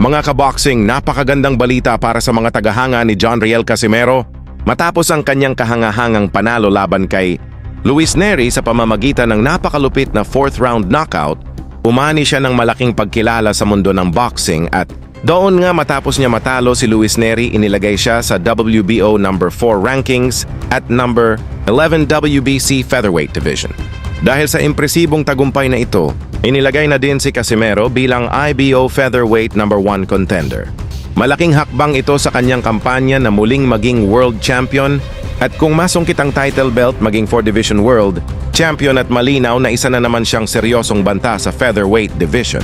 Mga kaboxing, napakagandang balita para sa mga tagahanga ni John Riel Casimero matapos ang kanyang kahangahangang panalo laban kay Luis Nery sa pamamagitan ng napakalupit na 4th round knockout. Umani siya ng malaking pagkilala sa mundo ng boxing at doon nga matapos niya matalo si Luis Nery, inilagay siya sa WBO number 4 rankings at number 11 WBC featherweight division. Dahil sa impresibong tagumpay na ito, inilagay na din si Casimero bilang IBO featherweight number 1 contender. Malaking hakbang ito sa kanyang kampanya na muling maging world champion at kung masungkit ang title belt maging 4-division world champion at malinaw na isa na naman siyang seryosong banta sa featherweight division.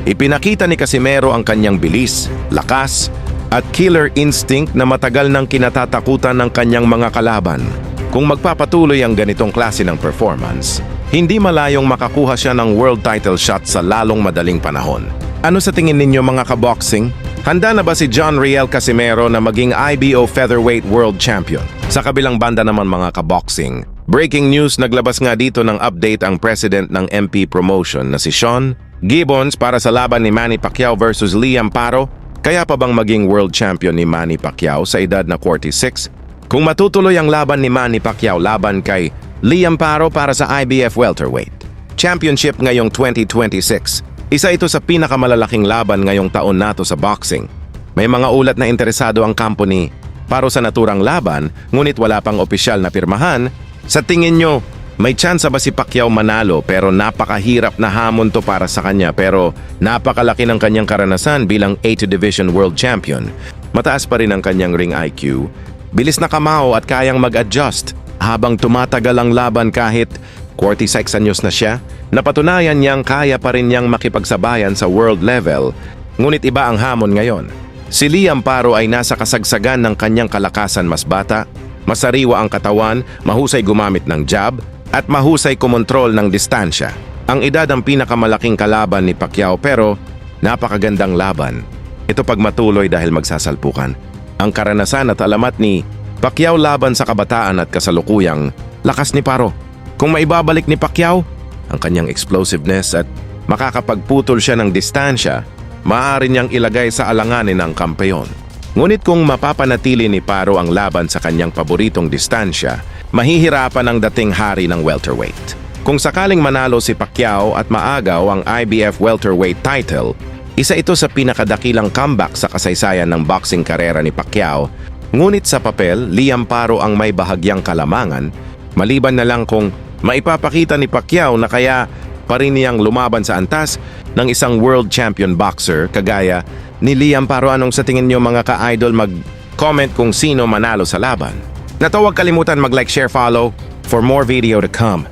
Ipinakita ni Casimero ang kanyang bilis, lakas at killer instinct na matagal nang kinatatakutan ng kanyang mga kalaban. Kung magpapatuloy ang ganitong klase ng performance, hindi malayong makakuha siya ng world title shot sa lalong madaling panahon. Ano sa tingin ninyo mga kaboxing? Handa na ba si John Riel Casimero na maging IBO featherweight world champion? Sa kabilang banda naman mga kaboxing, breaking news, naglabas nga dito ng update ang president ng MP Promotion na si Sean Gibbons para sa laban ni Manny Pacquiao versus Liam Paro. Kaya pa bang maging world champion ni Manny Pacquiao sa edad na 46? Kung matutuloy ang laban ni Manny Pacquiao laban kay Liam Paro para sa IBF welterweight championship ngayong 2026, isa ito sa pinakamalalaking laban ngayong taon nato sa boxing. May mga ulat na interesado ang company Paro sa naturang laban, ngunit wala pang opisyal na pirmahan. Sa tingin nyo, may tsansa ba si Pacquiao manalo pero napakahirap na hamon to para sa kanya pero napakalaki ng kanyang karanasan bilang 8th Division World Champion. Mataas pa rin ang kanyang ring IQ, bilis na kamao at kayang mag-adjust habang tumatagal ang laban kahit 46 anyos na siya. Napatunayan niyang kaya pa rin niyang makipagsabayan sa world level, ngunit iba ang hamon ngayon. Si Liam Paro ay nasa kasagsagan ng kanyang kalakasan, mas bata, masariwa ang katawan, mahusay gumamit ng jab, at mahusay kumontrol ng distansya. Ang edad ang pinakamalaking kalaban ni Pacquiao pero napakagandang laban. Ito pagmatuloy dahil magsasalpukan. Ang karanasan at alamat ni Pacquiao laban sa kabataan at kasalukuyang lakas ni Paro. Kung maibabalik ni Pacquiao ang kanyang explosiveness at makakapagputol siya ng distansya, maaari niyang ilagay sa alanganin ng kampeon. Ngunit kung mapapanatili ni Paro ang laban sa kanyang paboritong distansya, mahihirapan ang dating hari ng welterweight. Kung sakaling manalo si Pacquiao at maagaw ang IBF welterweight title, isa ito sa pinakadakilang comeback sa kasaysayan ng boxing karera ni Pacquiao. Ngunit sa papel, Liam Paro ang may bahagyang kalamangan, maliban na lang kung maipapakita ni Pacquiao na kaya pa rin niyang lumaban sa antas ng isang world champion boxer kagaya ni Liam Paro. Anong sa tingin niyo mga ka-idol? Mag-comment kung sino manalo sa laban. Huwag kalimutan mag-like, share, follow for more video to come.